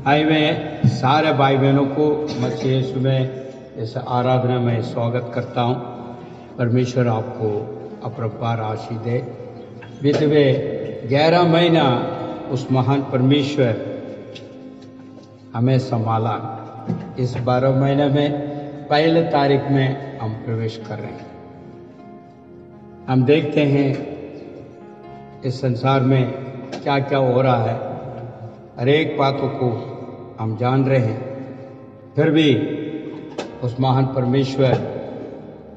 भाई मैं सारे भाई बहनों को मसीह यीशु में इस आराधना में स्वागत करता हूँ। परमेश्वर आपको अपरंपार आशीष दे। बीते हुए 11 महीना उस महान परमेश्वर हमें संभाला। इस 12 महीने में पहले तारीख में हम प्रवेश कर रहे हैं। हम देखते हैं इस संसार में क्या क्या हो रहा है, हर एक बातों को हम जान रहे हैं। फिर भी उस महान परमेश्वर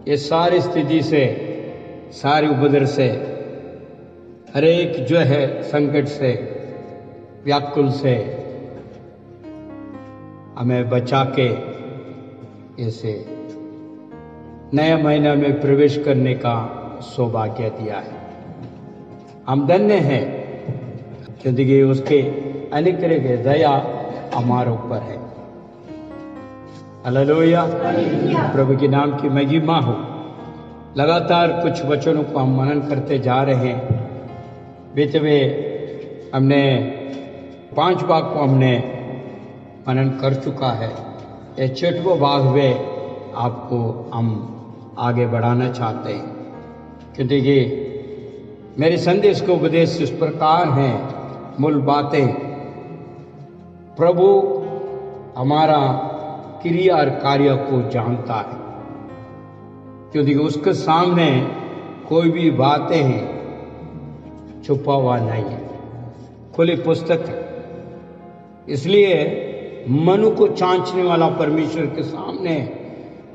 ये सारी स्थिति से, सारी उपद्रव से, हर एक जो है संकट से, व्याकुल से हमें बचा के इसे नए महीने में प्रवेश करने का सौभाग्य दिया है। हम धन्य हैं क्योंकि उसके अनुग्रह की दया हमारे ऊपर है। हालेलुया, प्रभु के नाम की महिमा हो। लगातार कुछ वचनों को हम मनन करते जा रहे हैं। बीते हुए हमने 5 भाग को हमने मनन कर चुका है। ये 6वां भाग में आपको हम आगे बढ़ाना चाहते हैं क्योंकि मेरे संदेश के उपदेश इस प्रकार हैं। मूल बातें, प्रभु हमारा क्रिया और कार्य को जानता है क्योंकि उसके सामने कोई भी बातें हैं छुपा हुआ नहीं है, खुली पुस्तक है। इसलिए मनु को जांचने वाला परमेश्वर के सामने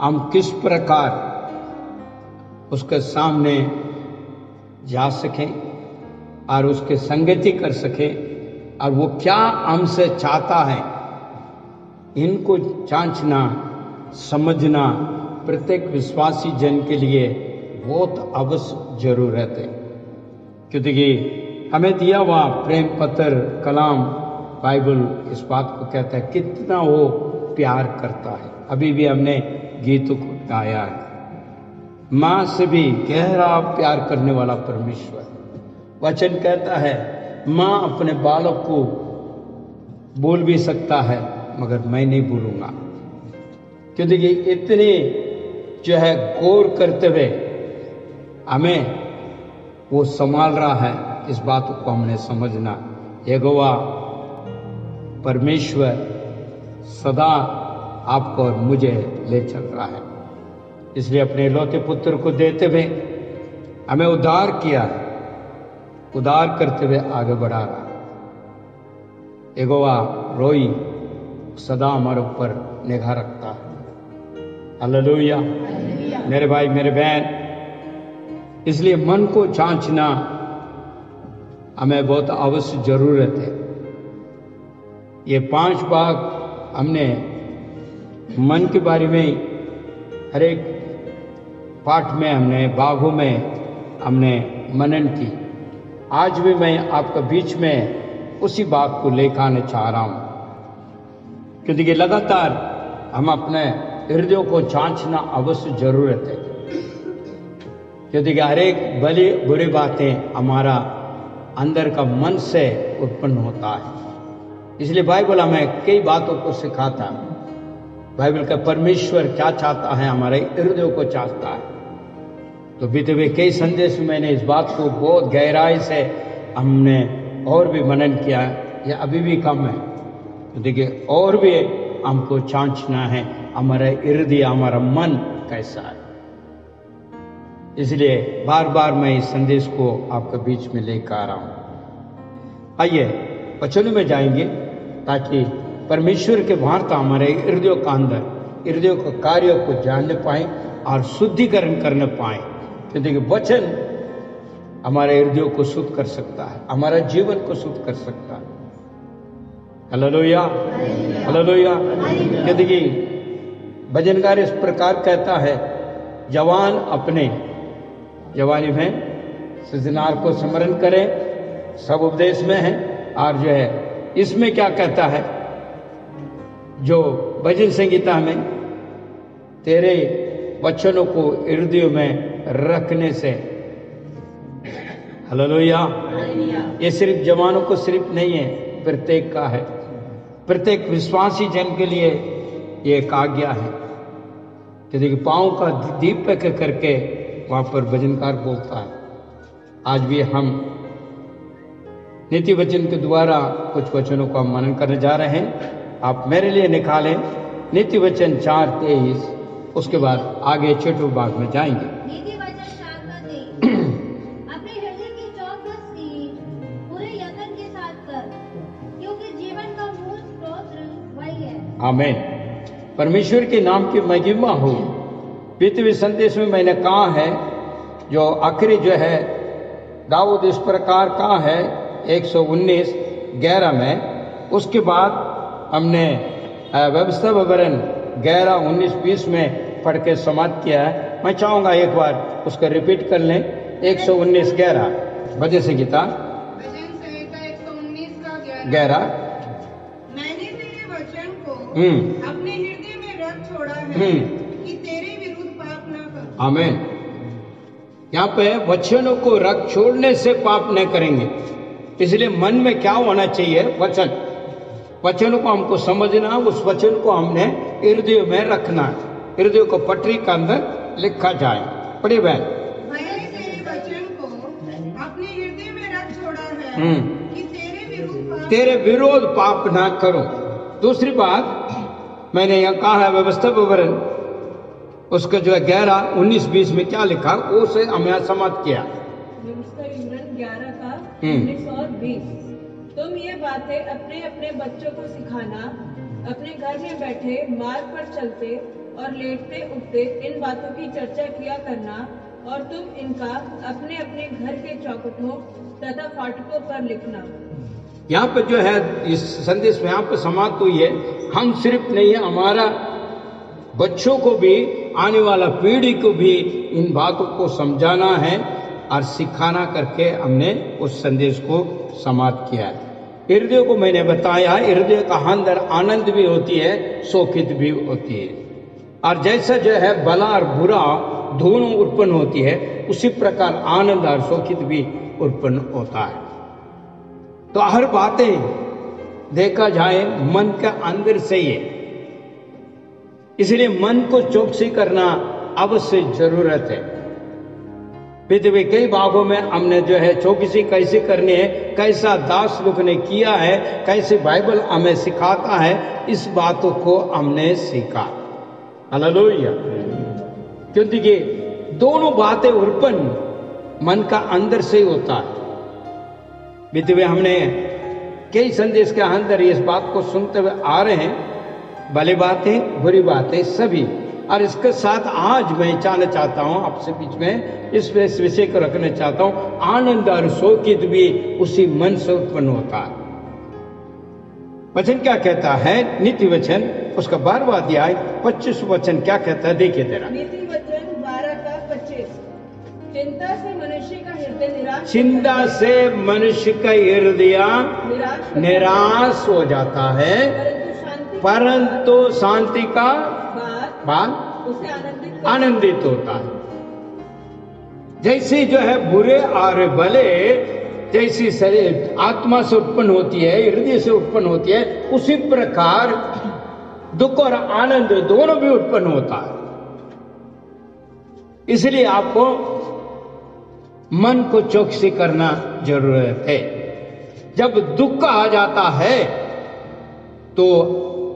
हम किस प्रकार उसके सामने जा सकें और उसके संगति कर सकें और वो क्या हमसे चाहता है, इनको जांचना समझना प्रत्येक विश्वासी जन के लिए बहुत आवश्यक जरूरत है क्योंकि हमें दिया हुआ प्रेम पत्र कलाम बाइबल इस बात को कहता है कितना वो प्यार करता है। अभी भी हमने गीतों को गाया है, माँ से भी गहरा प्यार करने वाला परमेश्वर। वचन कहता है माँ अपने बालक को बोल भी सकता है मगर मैं नहीं भूलूंगा क्योंकि इतने जो है गौर करते हुए हमें वो संभाल रहा है। इस बात को हमने समझना। यहोवा परमेश्वर सदा आपको और मुझे ले चल रहा है। इसलिए अपने इकलौते पुत्र को देते हुए हमें उद्धार किया है, उद्धार करते हुए आगे बढ़ा रहा। यहोवा रोई सदा हमारे ऊपर निगाह रखता है। हालेलुया मेरे भाई मेरे बहन, इसलिए मन को जांचना हमें बहुत आवश्यक जरूरत है। ये 5 भाग हमने मन के बारे में हर एक पाठ में हमने भागों में हमने मनन की। आज भी मैं आपके बीच में उसी बात को लेकर आने चाह रहा हूं क्योंकि लगातार हम अपने हृदयों को जांचना अवश्य जरूरत है क्योंकि हर एक भली बुरी बातें हमारा अंदर का मन से उत्पन्न होता है। इसलिए बाइबल हमें कई बातों को सिखाता है। बाइबल का परमेश्वर क्या चाहता है, हमारे हृदयों को चाहता है। तो बीते हुए कई संदेश में मैंने इस बात को बहुत गहराई से हमने और भी मनन किया है। यह अभी भी कम है तो देखिए और भी हमको जांचना है हमारा हृदय, हमारा मन कैसा है। इसलिए बार बार मैं इस संदेश को आपके बीच में लेकर आ रहा हूं। आइए वचनों में जाएंगे ताकि परमेश्वर के वार्ता हमारे हृदयों का अंदर, हृदयों के कार्यों को जानने पाए और शुद्धिकरण करने पाए क्योंकि वचन हमारे हृदयों को शुद्ध कर सकता है, हमारा जीवन को शुद्ध कर सकता है। Hallelujah hallelujah. क्योंकि भजनकार इस प्रकार कहता है, जवान अपने जवानी में सृजनार को स्मरण करें, सब उपदेश में है। और जो है इसमें क्या कहता है, जो भजन संगीता में तेरे वचनों को हृदय में रखने से। हालेलुया। ये सिर्फ जवानों को सिर्फ नहीं है, प्रत्येक का है। प्रत्येक विश्वासी जन के लिए ये एक आज्ञा है कि देखिए पाँव का दीपक करके वहाँ पर भजनकार बोलता है। आज भी हम नीति वचन के द्वारा कुछ वचनों का मनन करने जा रहे हैं। आप मेरे लिए निकालें नीति वचन 4:23, उसके बाद आगे छठे भाग में जाएंगे। नीति वचन 4:23, अपने हृदय की चौकस की पूरे यत्न के साथ कर, क्योंकि जीवन का मूल स्रोत वही है। आमीन। परमेश्वर के नाम की महिमा हो। बीते संदेश में मैंने कहा है जो आखिरी जो है दाऊद इस प्रकार का है 119:11 में। उसके बाद हमने व्यवस्था विवरण 11:19-20 में पढ़ के समाप्त किया है। मैं चाहूंगा एक बार उसको रिपीट कर लें। 119:11 भजन संहिता 11। मैंने तेरे वचन को अपने हृदय में रख छोड़ा है कि तेरे विरुद्ध पाप न करूं। आमीन। यहाँ पे वचनों को रख छोड़ने से पाप नहीं करेंगे। इसलिए मन में क्या होना चाहिए? वचन। वचनों को हमको समझना, उस वचन को हमने हृदय में रखना, हृदय को पटरी के अंदर लिखा जाए। पढ़िए बहन। मैंने तेरे वचन को अपने हृदय में रख छोड़ा है कि तेरे विरोध पाप ना करो। दूसरी बात मैंने यहाँ कहा है व्यवस्था विवरण, उसका जो है 11:19-20 में क्या लिखा वो से हमने समाप्त किया। व्यवस्था विवरण 11 का 19 और 20। तुम ये बातें अपने अपने बच्चों को सिखाना, अपने घर में बैठे, मार्ग पर चलते और लेटते उठते इन बातों की चर्चा किया करना, और तुम इनका अपने अपने घर के चौखटों तथा फाटकों पर लिखना। यहाँ पर जो है इस संदेश में यहाँ पर समाप्त हुई है। हम सिर्फ नहीं है, हमारा बच्चों को भी, आने वाला पीढ़ी को भी इन बातों को समझाना है और सिखाना करके हमने उस संदेश को समाप्त किया है। हृदय को मैंने बताया, हृदय का अंदर आनंद भी होती है, शोकित भी होती है। और जैसा जो है भला और बुरा दोनों उत्पन्न होती है, उसी प्रकार आनंद और शोकित भी उत्पन्न होता है। तो हर बातें देखा जाए मन के अंदर से ही है। इसलिए मन को चौकसी करना अवश्य जरूरत है। पृथ्वी कई भागों में हमने जो है चौकसी कैसे करनी है, कैसा दास लोग ने किया है, कैसे बाइबल हमें सिखाता है, इस बातों को हमने सीखा। हालेलुया। क्योंकि दोनों बातें उत्पन्न मन का अंदर से ही होता है। बीते हुए हमने कई संदेश के अंदर इस बात को सुनते हुए आ रहे हैं, भली बातें बुरी बातें सभी। और इसके साथ आज मैं जानना चाहता हूं आपसे बीच में इस विषय को रखना चाहता हूं, आनंद और शोकित भी उसी मन से उत्पन्न होता है। वचन क्या कहता है? नीति वचन उसका 12वां अध्याय 25 वचन क्या कहता है? देखिए जरा। नीति वचन 12 का 25। चिंता से मनुष्य का हृदय निराश हो जाता है, परंतु शांति का बाद उसे आनंदित होता है। जैसे जो है बुरे और भले, जैसी शरीर आत्मा से उत्पन्न होती है, हृदय से उत्पन्न होती है, उसी प्रकार दुख और आनंद दोनों भी उत्पन्न होता है। इसलिए आपको मन को चौकसी करना जरूरत है। जब दुख आ जाता है तो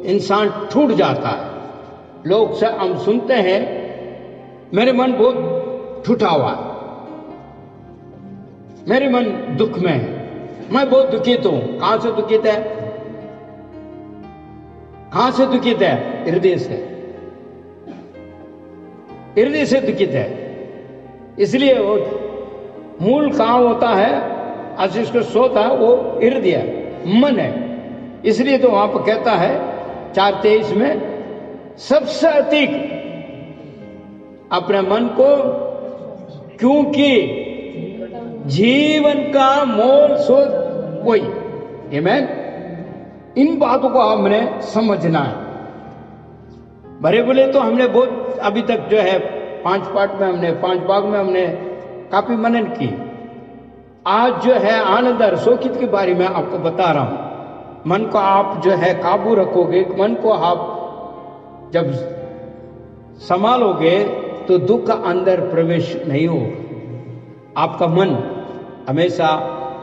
इंसान टूट जाता है। लोग से हम सुनते हैं मेरे मन बहुत टूटा हुआ है, मेरे मन दुख में है, मैं बहुत दुखित हूं। कहां से दुखित है? कहां से दुखित है? हृदय से, हृदय से दुखित है। इसलिए वो मूल कहां होता है, आशीष को सोता है, वो हृदय मन है। इसलिए तो वहां पर कहता है 4:23 में, सबसे अधिक अपने मन को, क्योंकि जीवन का मोल स्रोत वही। आमीन। इन बातों को हमने समझना है। भरे बोले तो हमने बहुत अभी तक जो है 5 पार्ट में हमने 5 भाग में हमने काफी मनन की। आज जो है आनंद और शोकित के बारे में आपको बता रहा हूं। मन को आप जो है काबू रखोगे, मन को आप जब संभालोगे तो दुख अंदर प्रवेश नहीं होगा। आपका मन हमेशा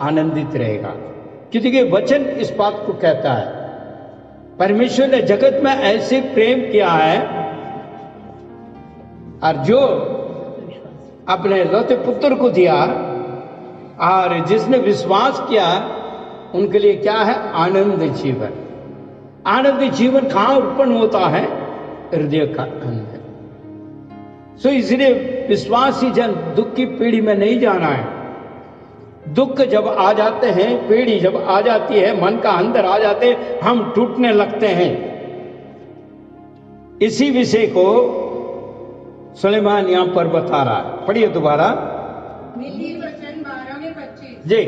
आनंदित रहेगा, क्योंकि वचन इस बात को कहता है, परमेश्वर ने जगत में ऐसे प्रेम किया है और जो अपने लौते पुत्र को दिया, और जिसने विश्वास किया उनके लिए क्या है? आनंद जीवन। आनंद जीवन कहां उत्पन्न होता है? हृदय का अंदर। सो इसलिए विश्वासी जन दुख की पीढ़ी में नहीं जाना है। दुख जब आ जाते हैं, पीढ़ी जब आ जाती है, मन का अंदर आ जाते हैं, हम टूटने लगते हैं। इसी विषय को सुलेमान यहां पर बता रहा है। पढ़िए दोबारा। नीति वचन 12 में 25। जी।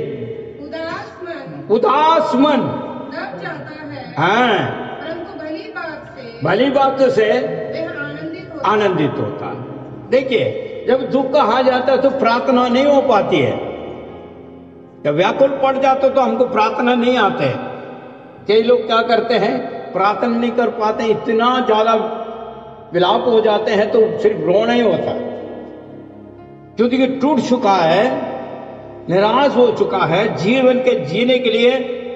उदास मन दब जाता है, हाँ, परंतु भली बातों से वह आनंदित होता है। देखिए, जब दुख आ जाता है तो प्रार्थना नहीं हो पाती है। जब व्याकुल पड़ जाते तो हमको प्रार्थना नहीं आते। कई लोग क्या करते हैं, प्रार्थना नहीं कर पाते, इतना ज्यादा विलाप हो जाते हैं तो सिर्फ रोना ही होता है, क्योंकि टूट चुका है, निराश हो चुका है, जीवन के जीने के लिए,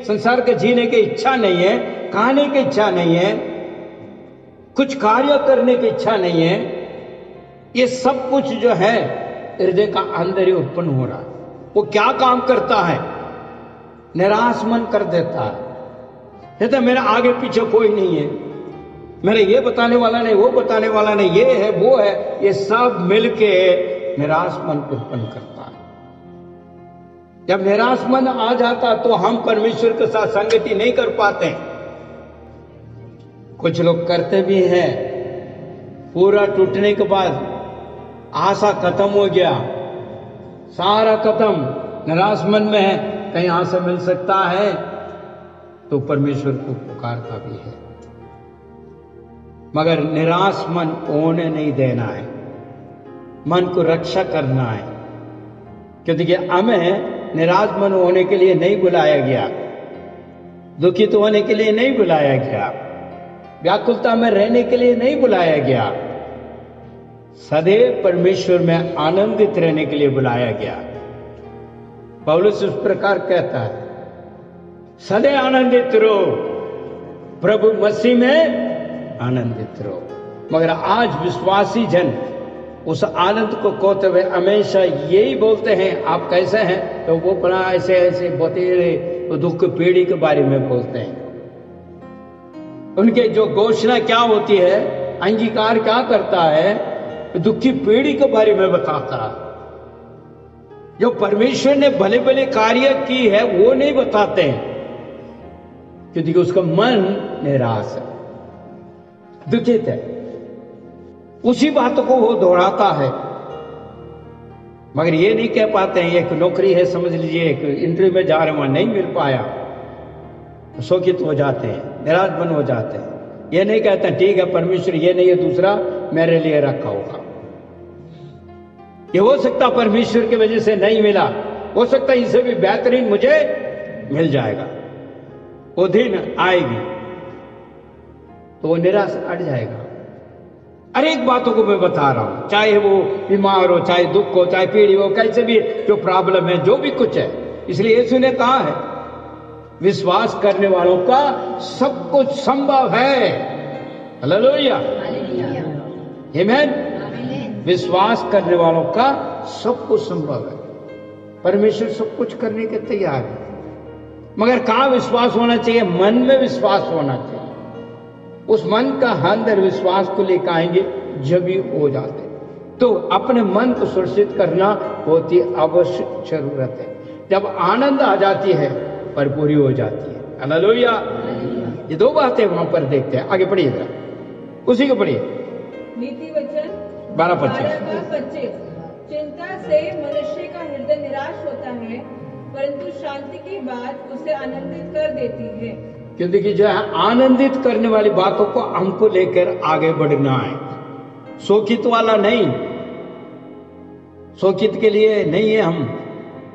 संसार के जीने की इच्छा नहीं है, खाने की इच्छा नहीं है, कुछ कार्य करने की इच्छा नहीं है। ये सब कुछ जो है हृदय का अंदर ही उत्पन्न हो रहा है। वो क्या काम करता है? निराश मन कर देता है। कहता मेरा आगे पीछे कोई नहीं है, मेरा ये बताने वाला नहीं, वो बताने वाला नहीं, ये है वो है, ये सब मिलके निराश मन उत्पन्न करता है। जब निराश मन आ जाता तो हम परमेश्वर के साथ संगति नहीं कर पाते। कुछ लोग करते भी हैं, पूरा टूटने के बाद आशा खत्म हो गया, सारा खत्म, निराश मन में है, कहीं आशा मिल सकता है, तो परमेश्वर को पुकारता भी है। मगर निराश मन होने नहीं देना है, मन को रक्षा करना है, क्योंकि हमें निराश मन होने के लिए नहीं बुलाया गया, दुखित होने के लिए नहीं बुलाया गया, व्याकुलता में रहने के लिए नहीं बुलाया गया, सदैव परमेश्वर में आनंदित रहने के लिए बुलाया गया। पौलुस उस प्रकार कहता है, सदैव आनंदित रहो, प्रभु मसीह में आनंदित रहो। मगर आज विश्वासी जन उस आनंद को खोते हुए हमेशा यही बोलते हैं, आप कैसे हैं? तो वो बड़ा ऐसे ऐसे बतेरे तो दुख की पीढ़ी के बारे में बोलते हैं। उनके जो घोषणा क्या होती है, अंगीकार क्या करता है, दुख की पीढ़ी के बारे में बताता है। जो परमेश्वर ने भले भले कार्य की है वो नहीं बताते हैं, क्योंकि उसका मन निराश है, दुखित है, उसी बातों को वो दोहराता है। मगर ये नहीं कह पाते हैं, एक नौकरी है समझ लीजिए, एक इंटरव्यू में जा रहे वहां नहीं मिल पाया, शोकित हो जाते हैं, निराश मन हो जाते हैं। ये नहीं कहते ठीक है परमेश्वर ये नहीं है, दूसरा मेरे लिए रखा होगा। ये हो सकता परमेश्वर की वजह से नहीं मिला, हो सकता इससे भी बेहतरीन मुझे मिल जाएगा, वो दिन आएगी, तो वो निराश हट जाएगा। अरे एक बातों को मैं बता रहा हूं, चाहे वो बीमार हो, चाहे दुख हो, चाहे पीढ़ी हो, कैसे भी जो प्रॉब्लम है, जो भी कुछ है, इसलिए यीशु ने कहा है विश्वास करने वालों का सब कुछ संभव है। हालेलुया, आमीन। विश्वास करने वालों का सब कुछ संभव है। परमेश्वर सब कुछ करने के तैयार है, मगर कहां विश्वास होना चाहिए? मन में विश्वास होना चाहिए। उस मन का अंदर विश्वास को लेकर आएंगे जब भी हो जाते, तो अपने मन को सुरक्षित करना बहुत ही आवश्यक जरूरत है। जब आनंद आ जाती है, भरपूरी हो जाती है। हालेलुया। ये दो बातें वहां पर देखते हैं। आगे पढ़िए जरा, उसी को पढ़िए। नीति वचन 12:25। चिंता से मनुष्य का हृदय निराश होता है, परंतु शांति की बात उसे आनंदित कर देती है। क्योंकि जो है आनंदित करने वाली बातों को हमको लेकर आगे बढ़ना है, शोकित वाला नहीं। शोकित के लिए नहीं है, हम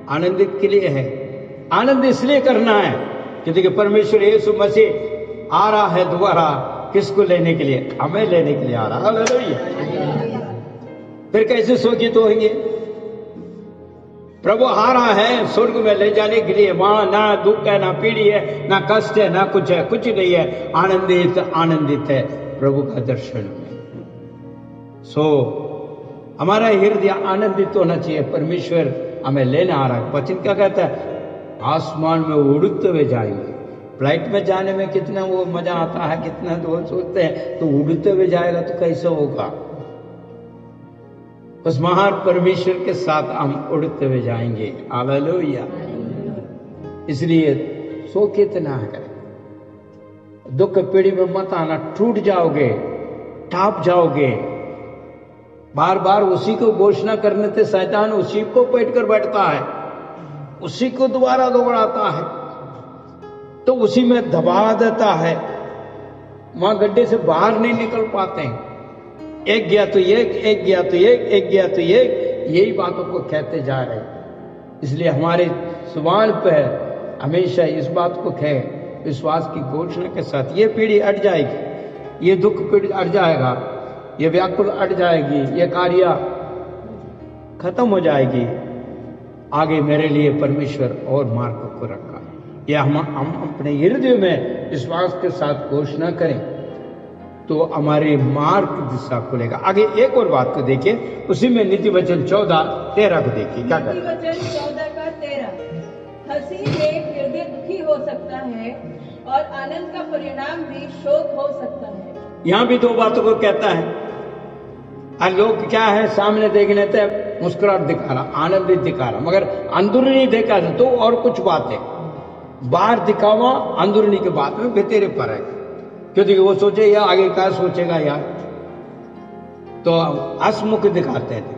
आनंदित के लिए है। आनंद इसलिए करना है कि देखिए परमेश्वर यीशु मसीह आ रहा है दोबारा, किसको लेने के लिए? हमें लेने के लिए आ रहा है। हालेलुया। फिर कैसे शोकित होंगे? प्रभु आ रहा है स्वर्ग में ले जाने के लिए। वहां ना दुख है, ना पीड़ी है, ना कष्ट है, ना कुछ है, कुछ नहीं है। आनंदित आनंदित है प्रभु का दर्शन में। सो हमारा हृदय आनंदित होना चाहिए। परमेश्वर हमें लेने आ रहा है। वचन क्या कहता है? आसमान में उड़ते हुए जाएंगे। फ्लाइट में जाने में कितना वो मजा आता है, कितना तो सोचते हैं, तो उड़ते हुए जाएगा तो कैसे होगा? उस महान परमेश्वर के साथ हम उड़ते हुए जाएंगे। हालेलुया। इसलिए शोकित ना करें, दुख पीढ़ी में मत आना। टूट जाओगे, टाप जाओगे। बार बार उसी को घोषणा करने से शैतान उसी को बैठ कर बैठता है, उसी को दोबारा दोहराता है, तो उसी में दबा देता है। वहां गड्ढे से बाहर नहीं निकल पाते हैं। एक गया तो एक गया तो एक गया तो एक, यही बातों को कहते जा रहे हैं। इसलिए हमारे सवाल पर हमेशा इस बात को कहे, विश्वास की घोषणा के साथ, ये पीढ़ी अट जाएगी, ये दुख पीढ़ी अट जाएगा, ये व्याकुल अट जाएगी, ये कार्य खत्म हो जाएगी। आगे मेरे लिए परमेश्वर और मार्ग को रखा है। ये हम अपने हृदय में विश्वास के साथ घोषणा करें तो हमारे मार्ग दिशा खुलेगा। आगे एक और बात को देखिए, उसी में नीति वचन 14:13 को देखिए क्या कहता है। नीति वचन 14:13, हंसी में हृदय दुखी हो सकता है और आनंद का परिणाम भी शोक हो सकता है। यहाँ भी दो बातों को कहता है। और लोग क्या है, सामने देखने से मुस्कुराहट दिखा रहा, आनंदित दिखा रहा, मगर अंदरूनी देखा तो और कुछ बात है। बाहर दिखावा, अंदरूनी के बात में बेतेरे पर है। क्योंकि वो सोचे या आगे क्या सोचेगा यार, तो हंसमुख दिखाते हैं।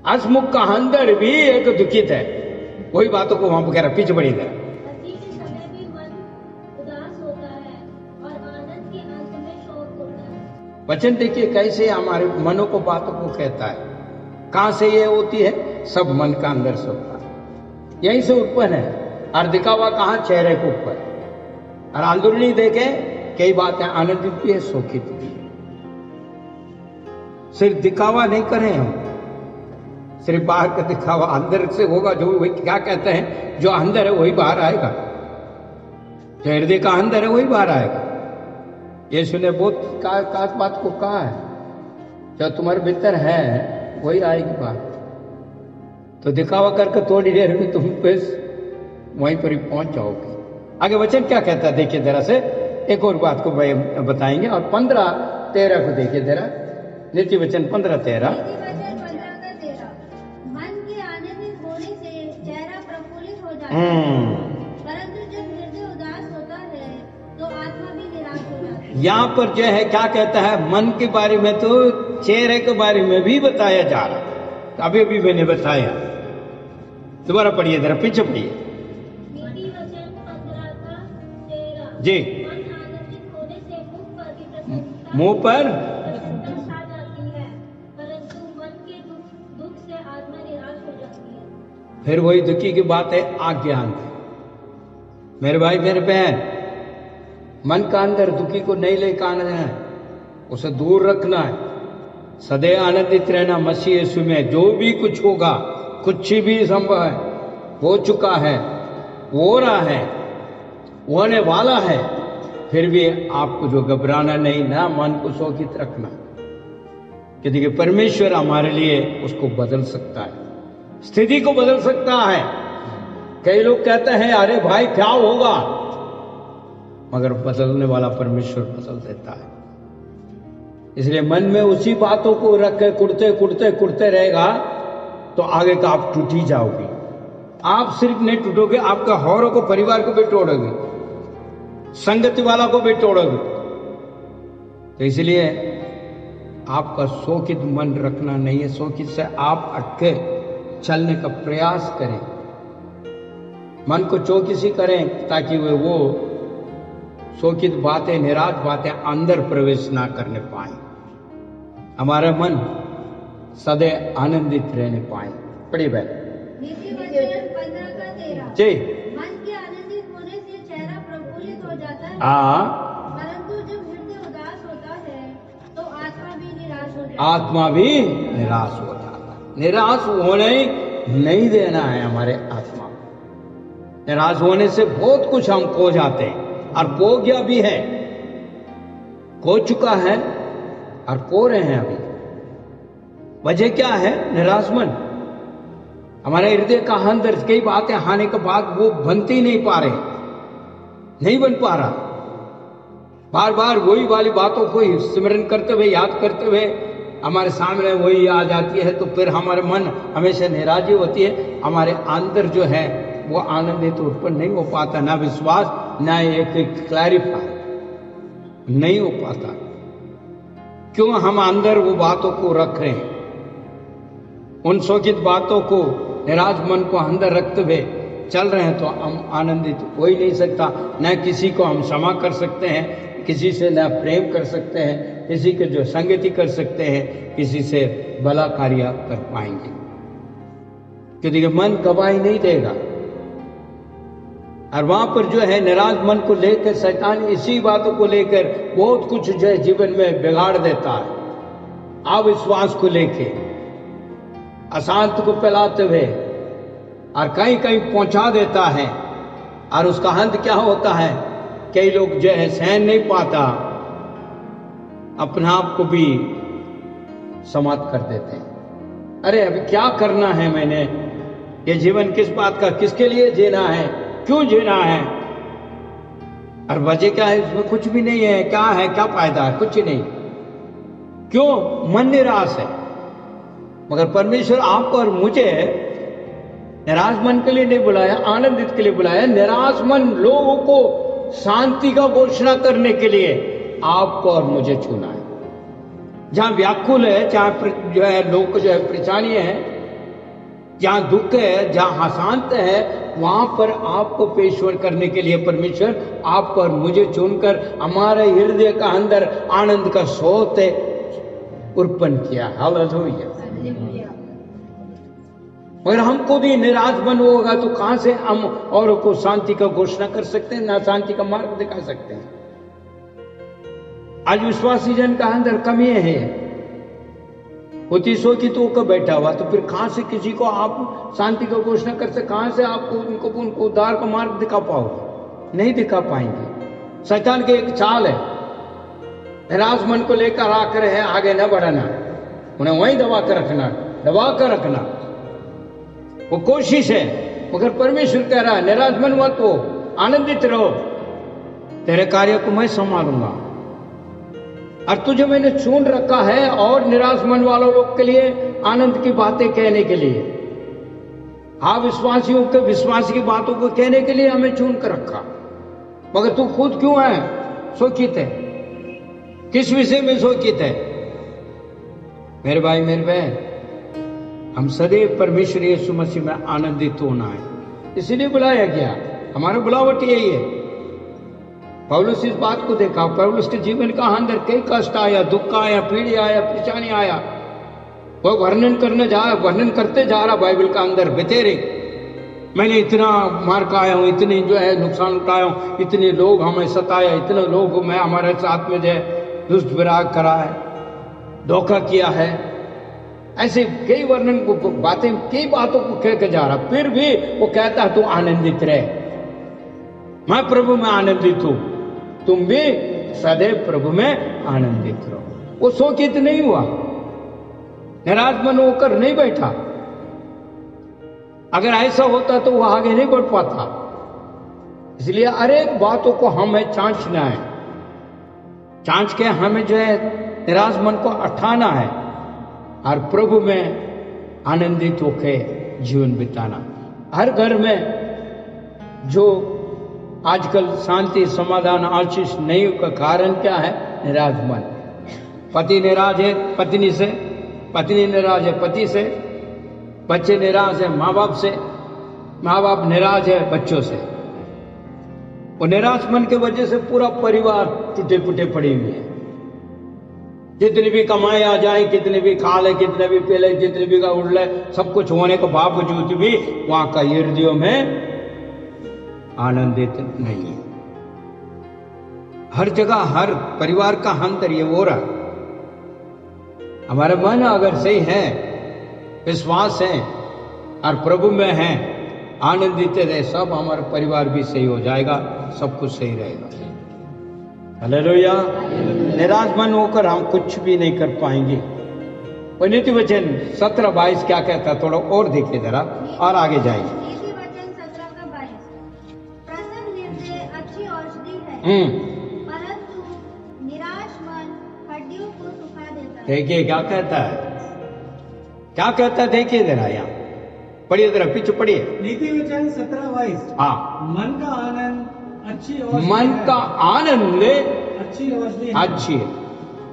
हंसमुख का अंदर भी एक दुखित है। वही बातों को वहां पर पीछे बढ़ी गया। हंसी के समय भी मन उदास होता है और आनंद के अंत में शोक होता है। वचन देखिए कैसे हमारे मनों को, बातों को कहता है। कहां से ये होती है? सब मन का अंदर से होता है, यहीं से उत्पन्न है। और दिखावा कहां? चेहरे के ऊपर। और अंदरूनी देखे, कई बातें आनंदित भी है, शोकित भी है। सिर्फ दिखावा नहीं करें हम, सिर्फ बाहर का दिखावा, अंदर से होगा जो वही क्या कहते हैं, जो अंदर है वही बाहर आएगा। जो हृदय का अंदर है वही बाहर आएगा। यीशु ने बहुत खास बात को कहा है, जो तुम्हारे भीतर है वही आएगी बाहर। तो दिखावा करके थोड़ी देर में तुम बस वहीं पर ही पहुंच जाओगे। आगे वचन क्या कहता है देखिए जरा से, एक और बात को बताएंगे। और 15:13 को देखिए जरा, नीति वचन 15:13। नीति वचन 15:13, मन के आनंदित होने से चेहरा प्रफुल्लित हो जाता है, परंतु जब हृदय उदास होता है तो आत्मा भी निराश हो जाती है। यहाँ पर जो है क्या कहता है, मन के बारे में तो चेहरे के बारे में भी बताया जा रहा है। अभी अभी मैंने बताया, दोबारा पढ़िए जरा, पीछे पढ़िए नीति वचन 15:13, जी। मन आनंदित होने से मुख पर भी प्रसन्नता मुंह पर छा जाती है, परंतु मन के दुख से आत्मा निराश हो जाती है। फिर वही दुखी की बात है, आज्ञान। मेरे भाई मेरे बहन, मन का अंदर दुखी को नहीं लेकर आना है, उसे दूर रखना है। सदैव आनंदित रहना मसीह यीशु में। जो भी कुछ होगा, कुछ भी संभव है, हो चुका है, हो रहा है, होने वाला है, फिर भी आपको जो घबराना नहीं, ना मन को शोकित रखना। कि देखिए परमेश्वर हमारे लिए उसको बदल सकता है, स्थिति को बदल सकता है। कई लोग कहते हैं अरे भाई क्या होगा, मगर बदलने वाला परमेश्वर बदल देता है। इसलिए मन में उसी बातों को रख के कुड़ते कुड़ते कुड़ते रहेगा तो आगे का आप टूट ही जाओगे। आप सिर्फ नहीं टूटोगे, आपका औरों को, परिवार को भी तोड़ोगे, संगति वाला को भी तोड़ोगे। तो इसलिए आपका शोकित मन रखना नहीं है। शोकित से आप अटके चलने का प्रयास करें, मन को चौकसी करें, ताकि वो शोकित बातें, निराश बातें अंदर प्रवेश ना करने पाए, हमारा मन सदैव आनंदित रहने पाए। पढ़िए बहन। नीति वचन 15:13, जी। मन के आनंदित होने से जाता है, हाँ, परंतु जब हृदय उदास होता है तो आत्मा भी निराश हो जाती है। आत्मा भी निराश हो जाता है। निराश होने नहीं देना है हमारे आत्मा को। निराश होने से बहुत कुछ हम खो जाते हैं, और खो गया भी है, खो चुका है और खो रहे हैं अभी। वजह क्या है? निराश मन। हमारे हृदय का अंदर कई बातें आने के बाद वो बनती नहीं पा रहे, नहीं बन पा रहा। बार बार वही वाली बातों को स्मरण करते हुए, याद करते हुए हमारे सामने वही आ जाती है, तो फिर हमारे मन हमेशा निराजी होती है। हमारे अंदर जो है वो आनंदित तो उत्पन्न नहीं हो पाता, ना विश्वास, ना एक क्लैरिफाई नहीं हो पाता। क्यों? हम अंदर वो बातों को रख रहे हैं, उन शोकित बातों को, निराश मन को अंदर रखते हुए चल रहे हैं, तो हम आनंदित हो ही नहीं सकता। न किसी को हम क्षमा कर सकते हैं, किसी से न प्रेम कर सकते हैं, किसी के जो संगति कर सकते हैं, किसी से भला कार्य कर पाएंगे, क्योंकि मन गवाही नहीं देगा। और वहां पर जो है निराश मन को लेकर शैतान इसी बातों को लेकर बहुत कुछ जो है जीवन में बिगाड़ देता है। अविश्वास को लेके, अशांत को फैलाते हुए, और कहीं कहीं पहुंचा देता है। और उसका अंत क्या होता है? कई लोग जो है सहन नहीं पाता, अपने आप को भी समाप्त कर देते हैं। अरे अभी क्या करना है मैंने? ये जीवन किस बात का, किसके लिए जीना है, क्यों जीना है? और वजह क्या है? इसमें कुछ भी नहीं है। क्या है, क्या फायदा है? कुछ नहीं। क्यों? मन निराश है। मगर परमेश्वर आपको और मुझे निराश मन के लिए नहीं बुलाया, आनंदित के लिए बुलाया। निराश मन लोगों को शांति का घोषणा करने के लिए आपको और मुझे चुना है। जहां व्याकुल है, जहां जो है लोग जो है परेशानी है, जहां दुख है, जहां अशांत है, वहां पर आपको पेशवर करने के लिए परमेश्वर आपको और मुझे चुनकर हमारे हृदय का अंदर आनंद का स्रोत उत्पन्न किया। हालेलुया। मगर हम खुद ही निराश मन होगा तो कहां से हम औरों को शांति का घोषणा कर सकते हैं, ना शांति का मार्ग दिखा सकते हैं। आज विश्वासी जन का अंदर कमी है, वो तीसों की तो होकर बैठा हुआ, तो फिर कहां से किसी को आप शांति का घोषणा कर सकते? कहां से आपको उनको उद्धार का मार्ग दिखा पाओगे? नहीं दिखा पाएंगे। शैतान की एक चाल है, निराश मन को लेकर आकर है आगे न बढ़ाना, उन्हें वहीं दबा कर रखना, वो कोशिश है। मगर परमेश्वर कह रहा है निराश मन मत हो, आनंदित रहो, तेरे कार्य को मैं संभालूंगा। और तुझे मैंने चुन रखा है और निराश मन वालों लोग के लिए आनंद की बातें कहने के लिए, हाँ, विश्वासियों के विश्वास की बातों को कहने के लिए हमें चुन कर रखा। मगर तू खुद क्यों है शोकित है? किस विषय में शोकित है? मेरे भाई, मेरे बहन, हम सदैव परमेश्वर यीशु मसीह में आनंदित होना है, इसीलिए बुलाया गया। हमारा बुलावट यही है। पौलुस इस बात को देखा, पौलुस के जीवन का अंदर कई कष्ट आया, दुख आया, पीड़ी आया, परेशानी आया, वो वर्णन करते जा रहा बाइबल का अंदर बतेरे, मैंने इतना मार खाया हूं, इतनी जो है नुकसान उठाया हूं, इतने लोग हमें सताया, इतने लोग मैं हमारे साथ में जो है दुष्ट विराग करा है, धोखा किया है। ऐसे कई वर्णन को बातें, कई बातों को कह के जा रहा, फिर भी वो कहता है तू आनंदित रहे, मैं प्रभु में आनंदित हूं, तुम भी सदैव प्रभु में आनंदित रहो। वो शोकित नहीं हुआ, निराश मन होकर नहीं बैठा। अगर ऐसा होता तो वो आगे नहीं बढ़ पाता। इसलिए हर एक बातों को हमें जांचना है, जांच के हमें जो है निराश मन को उठाना है और प्रभु में आनंदित होकर जीवन बिताना। हर घर में जो आजकल शांति, समाधान, आशीष नहीं का कारण क्या है? निराश मन। पति निराश है पत्नी से, पत्नी निराश है पति से, बच्चे निराश है माँ बाप से, माँ बाप निराश है बच्चों से। वो निराश मन के वजह से पूरा परिवार टूटे फूटे पड़े हुए हैं। जितनी भी कमाई आ जाए, कितने भी खा ले, कितने भी पी ले, जितने भी का उड़ ले, सब कुछ होने के बावजूद भी वहां का हृदयों में आनंदित नहीं है। हर जगह हर परिवार का अंतर ये हो रहा। हमारा मन अगर सही है, विश्वास है और प्रभु में है, आनंदित रहे, सब हमारा परिवार भी सही हो जाएगा, सब कुछ सही रहेगा। हालेलुया। निराश मन होकर हम कुछ भी नहीं कर पाएंगे। और नीति वचन 17-22 क्या कहता है, थोड़ा और देखिए जरा और आगे जाइए। नीति वचन 17-22, प्रसन्न हृदय अच्छी औषधि है, परंतु निराश मन हड्डियों को सुखा देता है। देखिए क्या कहता है, क्या कहता है, देखिए जरा यहाँ पढ़िए, जरा पीछे पढ़िए। नीति वचन 17-22, हाँ, मन का आनंद अच्छी औषधि मन है। का आनंद अच्छी औषधि है, अच्छी है,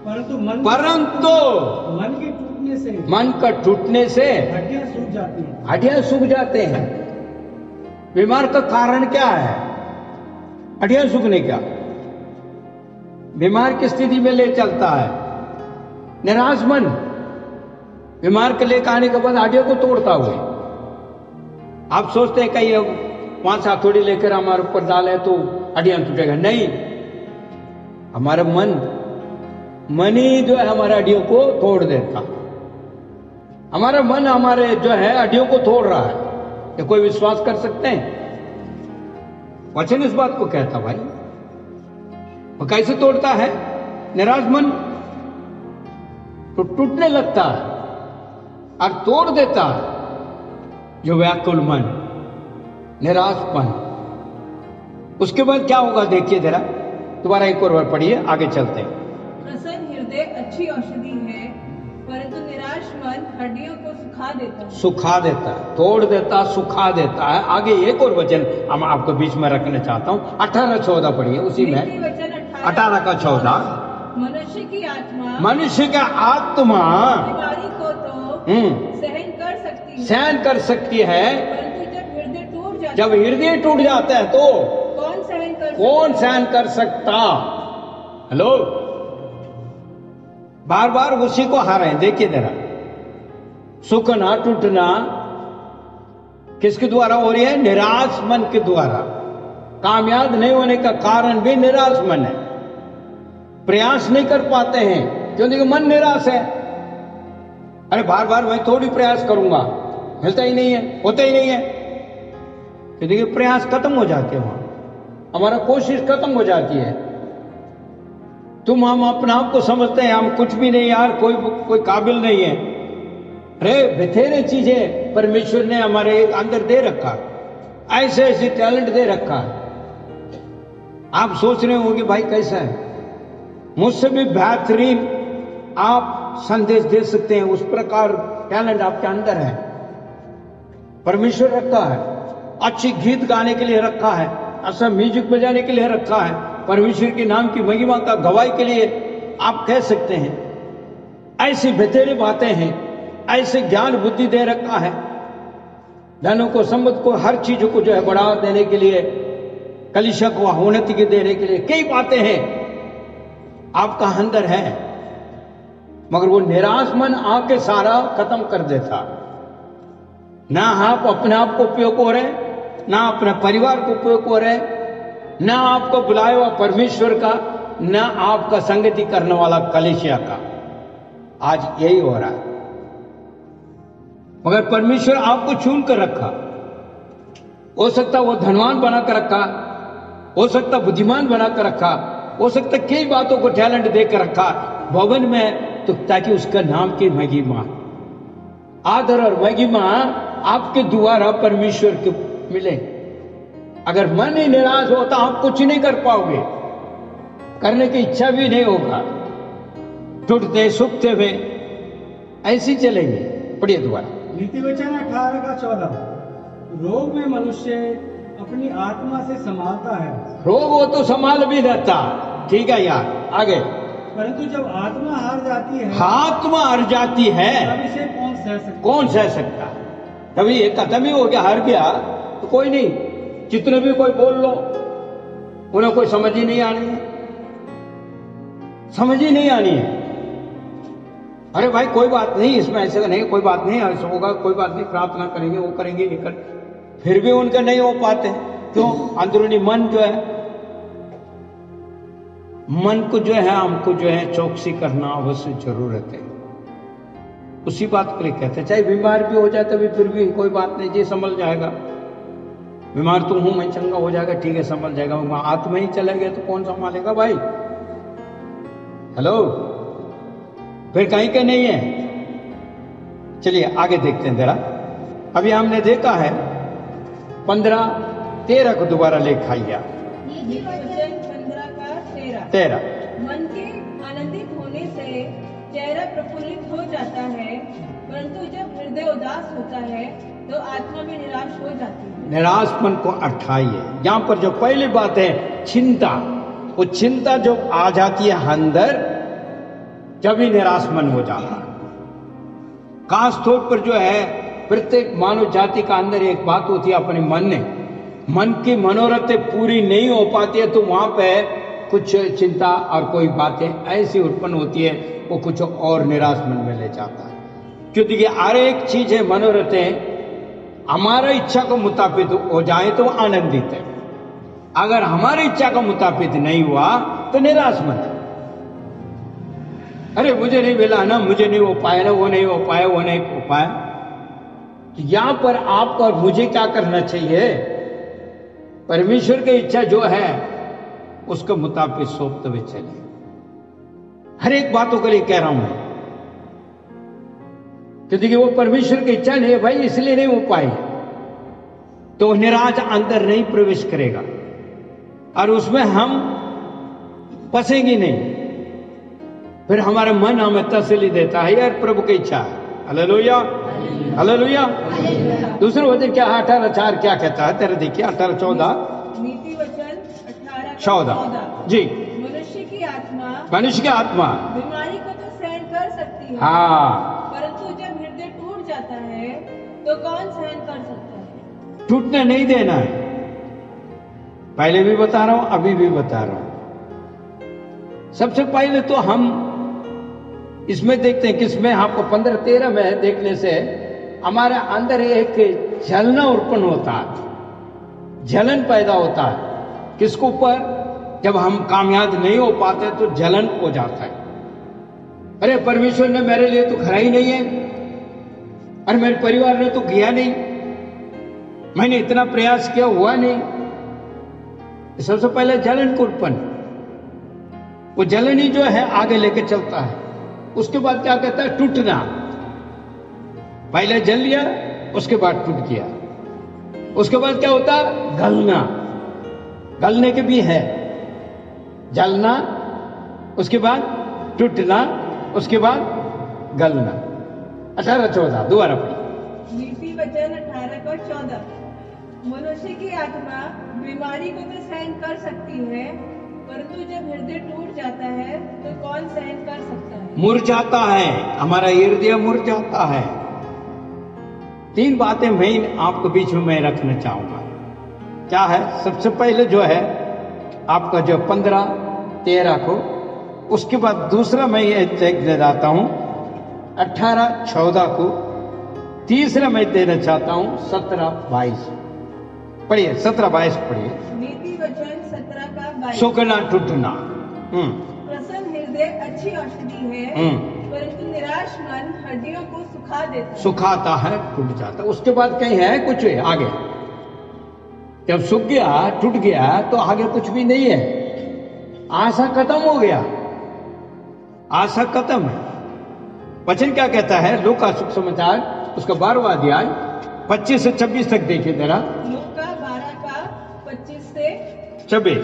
परंतु मन के टूटने से मन का टूटने से हड्डियां सूख जाती हैं। हड्डियां सूख जाते हैं। बीमार का कारण क्या है? हड्डियां सूखने का। बीमार की स्थिति में ले चलता है निराश मन। बीमार के लेकर आने के बाद हड्डियों को तोड़ता हुए आप सोचते हैं कहीं वहां से हथौड़ी लेकर हमारे ऊपर डाले तो हड्डियां टूटेगा, नहीं। हमारा मन ही जो है हमारे हड्डियों को तोड़ देता। हमारा मन हमारे जो है हड्डियों को तोड़ रहा है। ये कोई विश्वास कर सकते हैं? वचन इस बात को कहता भाई। वो कैसे तोड़ता है? निराश मन तो टूटने लगता है और तोड़ देता है जो व्याकुल मन, निराशपन। उसके बाद क्या होगा देखिए जरा, दोबारा एक और बार पढ़िए, आगे चलते हैं। प्रसन्न हृदय अच्छी औषधि है, परंतु निराश मन हड्डियों को सुखा देता है। सुखा देता है, तोड़ देता, सुखा देता है। आगे एक और वचन हम आपको बीच में रखना चाहता हूं, 18-14 पढ़िए उसी में। नीति वचन 18 का 14, मनुष्य की आत्मा मनुष्य का आत्मा बीमारी को तो सहन कर सकती है, सहन कर सकती है, परंतु जब हृदय टूट जाता जब हृदय टूट जाता है तो कौन सहन कर सकता? हेलो, बार बार उसी को हारे। देखिए जरा, सुखना टूटना किसके द्वारा हो रही है? निराश मन के द्वारा। कामयाब नहीं होने का कारण भी निराश मन है। प्रयास नहीं कर पाते हैं क्योंकि मन निराश है। अरे बार बार मैं थोड़ी प्रयास करूंगा, मिलता ही नहीं है, होता ही नहीं है। तो देखिए प्रयास खत्म हो जाते हैं, वहां हमारा कोशिश खत्म हो जाती है। हम अपने आप को समझते हैं हम कुछ भी नहीं यार, कोई काबिल नहीं है। अरे बथेरे चीजें परमेश्वर ने हमारे अंदर दे रखा, ऐसे ऐसे टैलेंट दे रखा है। आप सोच रहे होंगे भाई कैसा है, मुझसे भी बेहतरीन आप संदेश दे सकते हैं, उस प्रकार टैलेंट आपके अंदर है। परमेश्वर रखा है, अच्छी गीत गाने के लिए रखा है, अच्छा म्यूजिक बजाने के लिए रखा है, परमेश्वर के नाम की महिमा का गवाही के लिए आप कह सकते हैं। ऐसी बेहतरी बातें हैं, ऐसे ज्ञान बुद्धि दे रखा है, धनों को संपत्ति को हर चीज को जो है बढ़ावा देने के लिए, कलीसिया को उन्नति के देने के लिए कई बातें हैं आपका अंदर है। मगर वो निराश मन आके सारा खत्म कर देता। ना आप अपने आप को उपयोग हो रहे, ना अपने परिवार को उपयोग हो रहे, ना आपको बुलाया हुआ परमेश्वर का, ना आपका संगति करने वाला कलीसिया का। आज यही हो रहा है। मगर परमेश्वर आपको चुन कर रखा। हो सकता वो धनवान बना कर रखा, हो सकता बुद्धिमान बना कर रखा, हो सकता कई बातों को टैलेंट देकर रखा भवन में, तो ताकि उसका नाम की महिमा, आदर और महिमा आपके द्वारा परमेश्वर को मिले। अगर मन ही निराश हो तो आप कुछ नहीं कर पाओगे, करने की इच्छा भी नहीं होगा, टूटते सूखते हुए ऐसे ही चलेंगे। पढ़िए दोबारा। नीति वचन 18 का 14, रोग में मनुष्य अपनी आत्मा से संभालता है। रोग हो तो संभाल भी रहता, ठीक है यार, आगे। परंतु जब आत्मा हार जाती है, आत्मा हार जाती है, तब इसे कौन सह सकता? कौन सह सकता? कभी ये खत्म ही हो गया, हार गया तो कोई नहीं, जितने भी कोई बोल लो उन्हें कोई समझ ही नहीं आनी है, समझ ही नहीं आनी है। अरे भाई कोई बात नहीं, इसमें ऐसा नहीं, कोई बात नहीं, ऐसा होगा, कोई बात नहीं, प्रार्थना करेंगे, वो करेंगे, ये कर, फिर भी उनका नहीं हो पाते। क्यों? अंदरूनी मन जो है मन को जो है हमको जो है चौकसी करना अवश्य जरूरत है। उसी बात के लिए कहते हैं, चाहे बीमार भी हो जाए तभी फिर भी कोई बात नहीं जी, संभल जाएगा। बीमार तो हूं मैं, चंगा हो जाएगा, ठीक है संभल जाएगा। आत्मा ही चला गया तो कौन संभालेगा भाई? हेलो, फिर कहीं के नहीं है। चलिए आगे देखते हैं जरा। अभी हमने देखा है 15-13 को दोबारा लेख आइया। नीति वचन 15 का 13 मन के आनंदित होने से चेहरा प्रफुल्लित हो जाता है, परंतु जब हृदय उदास होता है तो आत्मा भी निराश हो जाती है। निराशपन को अठाई है। यहां पर जो पहली बात है चिंता, वो चिंता जो आ जाती है अंदर, जब ही निराशमन हो जाता है। खास तौर पर जो है प्रत्येक मानव जाति का अंदर एक बात होती है, अपने मन की मनोरथें पूरी नहीं हो पाती है तो वहां पे कुछ चिंता और कोई बातें ऐसी उत्पन्न होती है, वो कुछ और निराश मन में ले जाता है। क्योंकि हर एक चीज है, मनोरथें हमारा इच्छा के मुताबिक हो जाए तो आनंदित है, अगर हमारी इच्छा का मुताबिक नहीं हुआ तो निराश मन है। अरे मुझे नहीं मिला ना, मुझे नहीं हो पाया ना, वो नहीं हो पाया, वो नहीं हो पाया। तो यहां पर आपको और मुझे क्या करना चाहिए? परमेश्वर की इच्छा जो है उसके मुताबिक सौंपते हुए चलिए। हर एक बातों के लिए कह रहा हूं मैं, क्योंकि वो परमेश्वर की इच्छा नहीं है भाई, इसलिए नहीं हो पाई तो निराश अंदर नहीं प्रवेश करेगा और उसमें हम फंसेंगे नहीं। फिर हमारा मन हमें तसल्ली देता है, यार प्रभु की इच्छा है। Hallelujah, hallelujah. दूसरा वचन क्या है? 18:4 क्या कहता है? तेरे देखिए 18:14। नीति वचन 18 14 जी। मनुष्य की आत्मा बीमारी को तो सहन कर सकती है, हाँ, परंतु जब हृदय टूट जाता है तो कौन सहन कर सकता है? टूटने नहीं देना है। पहले भी बता रहा हूं, अभी भी बता रहा हूं। सबसे पहले तो हम इसमें देखते हैं, किसमें? आपको 15-13 में देखने से हमारे अंदर एक जलना उत्पन्न होता है, जलन पैदा होता है। किसके ऊपर? जब हम कामयाब नहीं हो पाते तो जलन हो जाता है। अरे परमेश्वर ने मेरे लिए तो खरा ही नहीं है, अरे मेरे परिवार ने तो किया नहीं, मैंने इतना प्रयास किया, हुआ नहीं। सबसे पहले जलन को उत्पन्न, वो जलन ही जो है आगे लेके चलता है। उसके बाद क्या कहता है? टूटना। पहले जल लिया, उसके बाद टूट गया। उसके बाद क्या होता है? गलना। गलने के भी है, जलना, उसके बाद टूटना, उसके बाद गलना। 18-14 दोबारा पढ़िए। नीति वचन 18:14 मनुष्य की आत्मा बीमारी को तो सहन कर सकती है, परंतु जब हृदय टूट जाता है तो कौन सहन कर सकता है? मुरझाता है, हमारा हृदय मुरझाता है। 3 बातें मैं आपको बीच में मैं रखना चाहूंगा। क्या है? सबसे पहले जो है आपका जो 15-13 को, उसके बाद दूसरा मैं ये देख जाता हूं 18-14 को, तीसरा मैं देना चाहता हूं 17-22। पढ़िए 17-22 पढ़िए। नीति वचन 17 का 22 सूखना टूटना। प्रसन्न हृदय अच्छी औषधि है, परंतु निराश मन हड्डियों को सुखा देता है। सुखाता है, टूट जाता है। उसके बाद कहीं है कुछ है आगे? जब सूख गया, टूट गया तो आगे कुछ भी नहीं है, आशा खत्म हो गया, आशा खत्म है। वचन क्या कहता है? लूका सुसमाचार उसका 12वां अध्याय 25 से 26 तक देखिए जरा। लूका 12 का 25 से 26।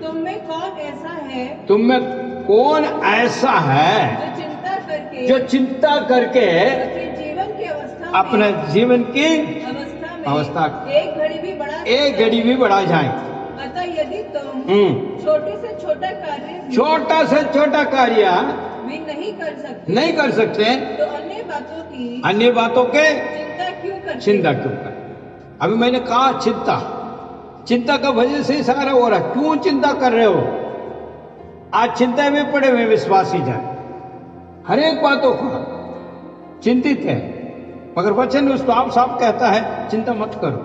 तुम में कौन ऐसा है, तुम में कौन ऐसा है जो चिंता करके अपने जीवन की अवस्था अपने जीवन की अवस्था अवस्था एक घड़ी भी बढ़ा जाए। अतः यदि तुम छोटे से छोटा कार्य भी नहीं कर सकते तो अन्य बातों के चिंता क्यों कर? अभी मैंने कहा चिंता का वजह से सारा हो रहा। क्यों चिंता कर रहे हो? आज चिंता में पड़े हुए विश्वासी जन हर एक बातों का चिंतित है, मगर वचन उसको आप साफ कहता है चिंता मत करो।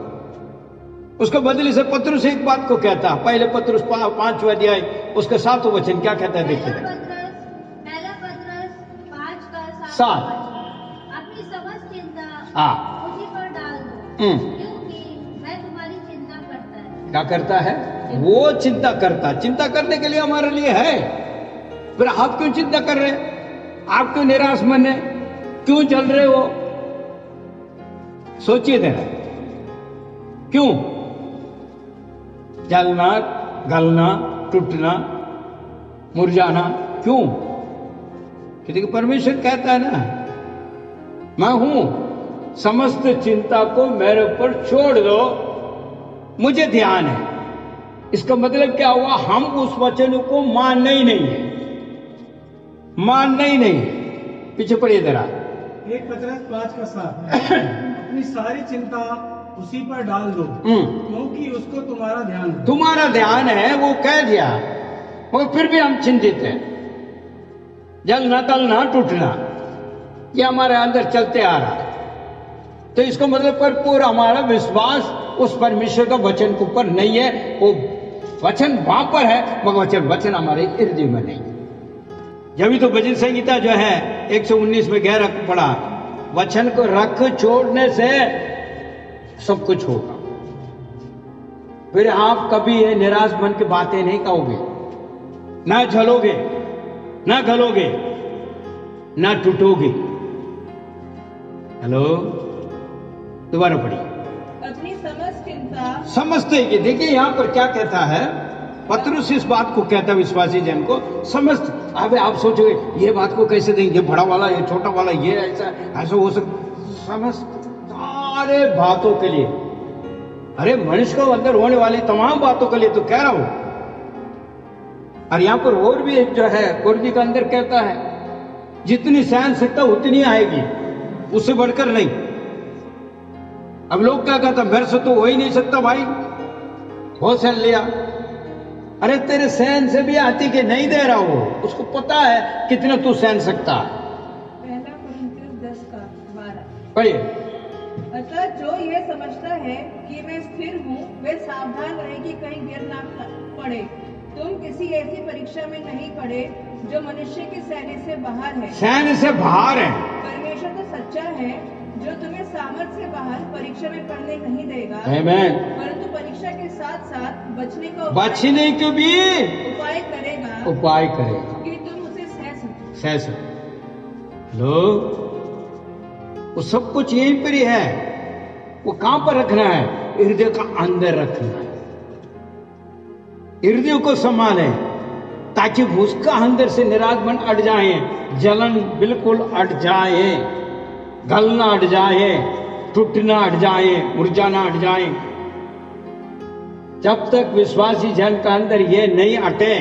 उसके बदले से पत्रुस एक बात को कहता है, पहले पत्रुस 5वां अध्याय उसके 7वां वचन क्या कहता है देखिए। पहला पत्रस 5 का 7। अपनी समस्त चिंता हाँ। उसी पर डाल दो, क्योंकि मैं तुम्हारी चिंता करता है। क्या करता है? वो चिंता करता है। चिंता करने के लिए हमारे लिए है। फिर आप क्यों चिंता कर रहे हैं? आप क्यों निराश मन है? क्यों चल रहे हो? सोचिए जरा, क्यों? जलना, गलना, टूटना, मुरझाना, क्यों? क्योंकि परमेश्वर कहता है ना, मैं हूं, समस्त चिंता को मेरे ऊपर छोड़ दो, मुझे ध्यान है। इसका मतलब क्या हुआ? हम उस वचन को मानना ही नहीं है, मानना ही नहीं। पीछे पड़िए जरा। 1 पत्रस 5 का 7। अपनी सारी चिंता उसी पर डाल दो, क्योंकि उसको तुम्हारा ध्यान है। तुम्हारा ध्यान है, वो कह दिया, मगर फिर भी हम चिंतित हैं। जलना, गलना, टूटना, ये हमारे अंदर चलते आ रहा है। तो इसका मतलब पर पूरा हमारा विश्वास उस परमेश्वर का वचन के ऊपर नहीं है। वो वचन वहां पर है, मगर वचन हमारे हृदय में नहीं। जब तो भजन संहिता जो है 119 में गहरा पड़ा, वचन को रख छोड़ने से सब कुछ होगा। फिर आप कभी ये निराश मन की बातें नहीं कहोगे, ना झलोगे, ना गलोगे, ना टूटोगे। हेलो, दोबारा पढ़िए। अपनी समस्त चिंता समझते कि देखिए यहां पर क्या कहता है पत्रुस, इस बात को कहता है विश्वासी जन को समस्त। अबे आप सोचोगे ये बात को कैसे देंगे, बड़ा वाला, ये छोटा वाला, ये ऐसा ऐसा हो सकता, समस्त सारे बातों के लिए, अरे मनुष्य को अंदर होने वाली तमाम बातों के लिए तो कह रहा हूं। और यहां पर और भी एक जो है कुर्दी का अंदर कहता है, जितनी सहन सकता उतनी आएगी, उससे बढ़कर नहीं। अब लोग क्या कहता, मेरे से तो हो ही नहीं सकता भाई, बहुत सहन लिया। अरे तेरे सहन से भी आती कि नहीं दे रहा हो, उसको पता है कितना तू सहन सकता है। पहला कुरिन्थियों 10 का 12। पढ़िए। अतः जो यह समझता है कि मैं स्थिर हूँ, वे सावधान रहे कि कहीं गिर ना पड़े। तुम किसी ऐसी परीक्षा में नहीं पड़े जो मनुष्य के सहने से बाहर है। सहन से बाहर है। परमेश्वर तो सच्चा है, जो तुम्हें सामर्थ से बाहर परीक्षा में पढ़ने नहीं देगा, आमीन। परंतु परीक्षा के साथ साथ बचने को भी उपाय करेगा, उपाय करेगा कि तुम उसे सह सह सको। लो, वो सब कुछ यहीं पर ही है। वो कहां पर रखना है? हृदय का अंदर रखना है। हृदय को संभाले ताकि उसका अंदर से निरागमन अट जाए, जलन बिल्कुल अट जाए, गलना अट जाए, टूटना अट जाए, मुरझाना अट जाए। जब तक विश्वासी जन का अंदर ये नहीं अटे,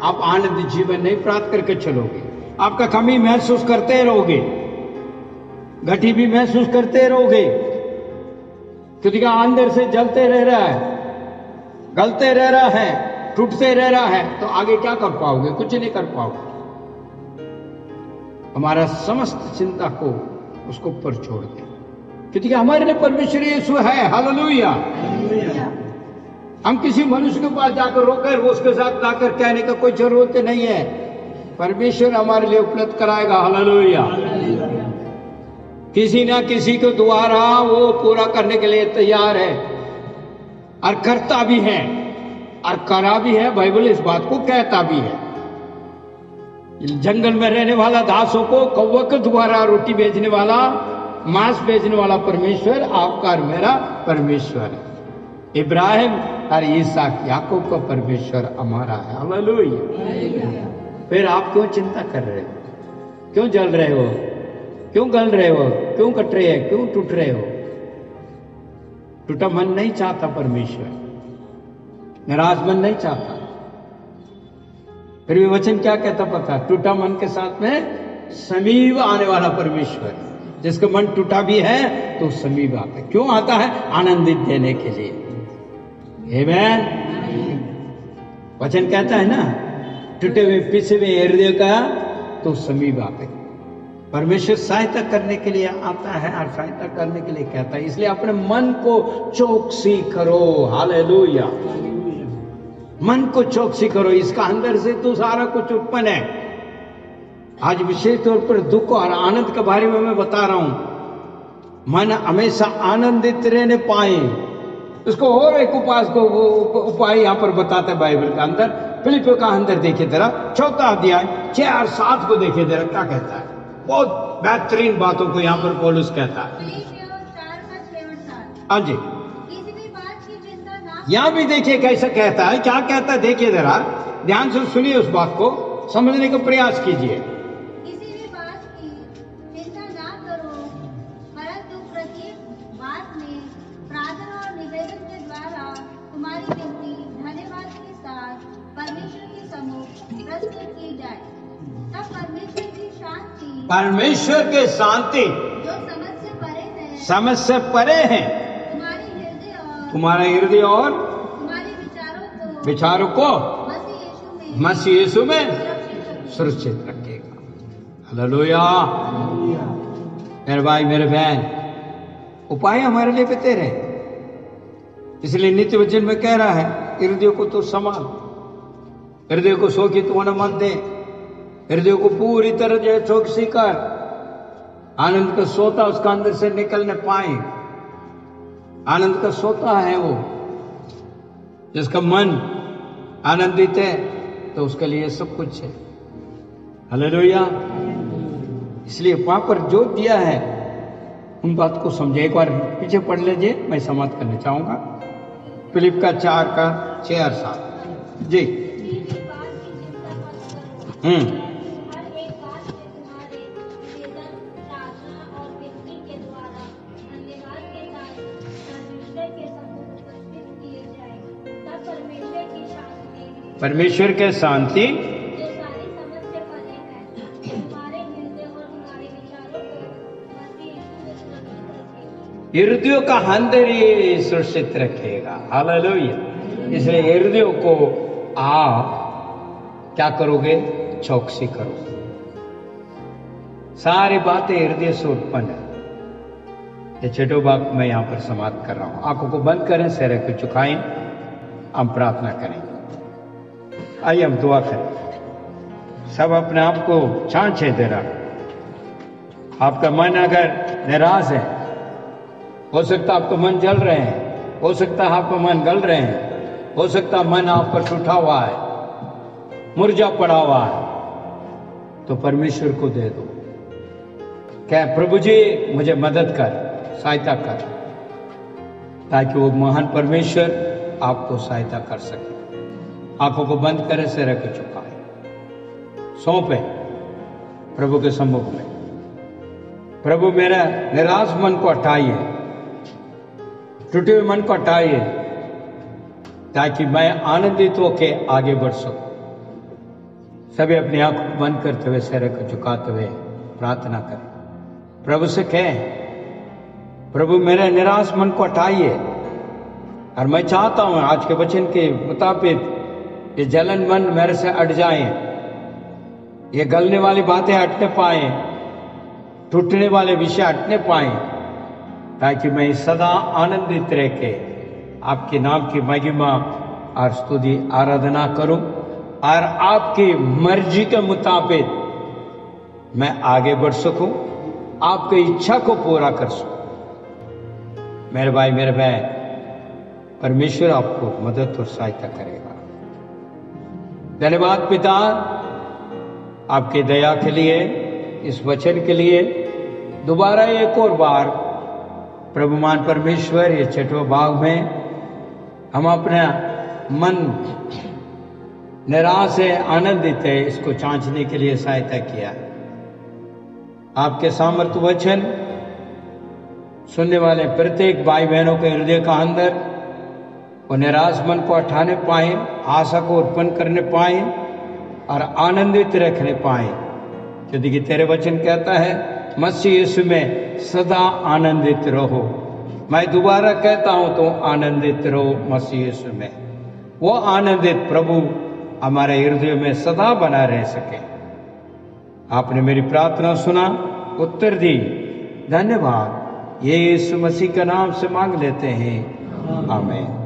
आप आनंद जीवन नहीं प्राप्त करके चलोगे। आपका कमी महसूस करते रहोगे, घटी भी महसूस करते रहोगे, क्योंकि अंदर से जलते रह रहा है, गलते रह रहा है, टूटते रह रहा है, तो आगे क्या कर पाओगे? कुछ नहीं कर पाओगे। हमारा समस्त चिंता को उसको ऊपर छोड़ दे, क्योंकि हमारे लिए परमेश्वर यीशु है। हालेलुया। हम किसी मनुष्य के पास जाकर रोकर वो उसके साथ जाकर कहने का कोई जरूरत नहीं है। परमेश्वर हमारे लिए उपलब्ध कराएगा। हालेलुया। किसी ना किसी के द्वारा वो पूरा करने के लिए तैयार है और करता भी है और करा भी है। बाइबल इस बात को कहता भी है। जंगल में रहने वाला दासों को कौवा के द्वारा रोटी बेचने वाला, मांस बेचने वाला परमेश्वर आपका और मेरा परमेश्वर है। इब्राहिम और इसहाक याकूब का परमेश्वर हमारा है। हालेलुया। फिर आप क्यों चिंता कर रहे हो? क्यों जल रहे हो? क्यों गल रहे हो? क्यों कट रहे हैं? क्यों टूट रहे हो? टूटा मन नहीं चाहता परमेश्वर, निराश मन नहीं चाहता। फिर भी वचन क्या कहता पता? टूटा मन के साथ में समीप आने वाला परमेश्वर, जिसका मन टूटा भी है तो समीप आता है। क्यों आता है? आनंदित देने के लिए। आमीन। वचन कहता है ना, टूटे हुए पिसे हुए हृदय का तो समीप आता है। परमेश्वर सहायता करने के लिए आता है और सहायता करने के लिए कहता है, इसलिए अपने मन को चौकसी करो। हालेलुया। मन को चौकसी करो, इसका अंदर से तो सारा कुछ उत्पन्न है। आज विशेष तौर पर दुख और आनंद के बारे में मैं बता रहा हूं। मन हमेशा आनंदित रहने पाए, उसको और एक उपाय यहां पर बताते हैं बाइबल के अंदर। फिलिपियों का अंदर देखिए जरा, 4 अध्याय 6 और 7 को देखिए जरा, क्या कहता है। बहुत बेहतरीन बातों को यहाँ पर पौलुस कहता है। फिलिपियों 4 का 6 और 7। हाँ जी, किसी भी बात की चिंता ना यहाँ भी देखिए कैसा कहता है, क्या कहता है देखिए जरा, ध्यान से सुनिए, उस बात को समझने का प्रयास कीजिए। किसी भी बात की चिंता ना करो, परंतु प्रत्येक बात में प्रार्थना और निवेदन के द्वारा तुम्हारी विनती धन्यवाद के साथ परमेश्वर के सम्मुख प्रस्तुत की जाए। तब परमेश्वर की शांति, परमेश्वर के शांति जो समझ से परे है, समझ से परे है, तुम्हारे हृदय और तुम्हारे हृदय और तुम्हारे विचारों को मसीह यीशु में मसीह यीशु में सुरक्षित रखेगा। हालेलुया। मेरे भाई मेरे बहन, उपाय हमारे लिए बेहतर है, इसलिए नित्य वचन में कह रहा है, हृदय को तो संभाल, हृदय को शोकित होना मत दे, हृदय को पूरी तरह जो चौकसी कर, आनंद का सोता उसका अंदर से निकलने पाए। आनंद का सोता है वो, जिसका मन आनंदित है तो उसके लिए सब कुछ है। हालेलुया। इसलिए वहां पर जो दिया है उन बात को समझे। एक बार पीछे पढ़ लीजिए, मैं समाप्त करना चाहूंगा। फिलिप का 4 का 6 और 7 जी। किसी भी बात की चिंता मत करो, हर एक बात में तुम्हारे निवेदन, प्रार्थना और विनती के द्वारा धन्यवाद के साथ परमेश्वर के सम्मुख उपस्थित किए जाए। तब परमेश्वर की शांति, परमेश्वर के शांति जो सारी समझ से परे है, तुम्हारे हृदय और तुम्हारे विचारों को मसीह यीशु में सुरक्षित रखेगी। हृदयों का अंदर ही सुरक्षित रखेगा। हालेलुया। इसलिए हृदयों को आप क्या करोगे? चौकसी करोगे। सारी बातें हृदय से उत्पन्न है। ये छठो बात मैं यहां पर समाप्त कर रहा हूं। आंखों को बंद करें, सिर को झुकाएं, हम प्रार्थना करेंगे। आइए हम दुआ करें। सब अपने आप को छांछे दे रहा। आपका मन अगर निराश है, हो सकता है आपका मन जल रहे हैं, हो सकता है आपका मन गल रहे हैं, हो सकता है मन आप पर टूटा हुआ है, मुरझा पड़ा हुआ है, तो परमेश्वर को दे दो। क्या प्रभु जी मुझे मदद कर, सहायता कर, ताकि वो महान परमेश्वर आपको सहायता कर सके। आंखों को बंद करें, सिर को झुकाएं, सौंपे प्रभु के सम्मुख में। प्रभु मेरा निराश मन को हटाइए, टूटे हुए मन को हटाइए, ताकि मैं आनंदित होके आगे बढ़ सकूं। सभी अपनी आंख को बंद करते हुए, सिर को झुकाते हुए प्रार्थना करें। प्रभु से कहें, प्रभु मेरे निराश मन को हटाइए, और मैं चाहता हूं आज के वचन के मुताबिक ये जलन मन मेरे से हट जाए, ये गलने वाली बातें हटने पाए, टूटने वाले विषय हटने पाए, ताकि मैं सदा आनंदित रह के आपके नाम की महिमा और स्तुति आराधना करूं, और आपकी मर्जी के मुताबिक मैं आगे बढ़ सकूं, आपकी इच्छा को पूरा कर सकूं। मेरे भाई मेरे बहन, परमेश्वर आपको मदद और सहायता करेगा। धन्यवाद पिता, आपके दया के लिए, इस वचन के लिए। दोबारा एक और बार प्रभु मान परमेश्वर, ये छठवें भाग में हम अपना मन निराश है, आनंदित है, इसको जांचने के लिए सहायता किया। आपके सामर्थ्य वचन सुनने वाले प्रत्येक भाई बहनों के हृदय का अंदर वो निराश मन को हटाने पाए, आशा को उत्पन्न करने पाए और आनंदित रखने पाए, क्योंकि तेरे वचन कहता है मसीह यीशु में सदा आनंदित रहो। मैं दोबारा कहता हूं तो आनंदित रहो मसीह यीशु में। वो आनंदित प्रभु हमारे हृदय में सदा बना रह सके। आपने मेरी प्रार्थना सुना, उत्तर दी। धन्यवाद, ये यीशु मसीह का नाम से मांग लेते हैं, आमीन।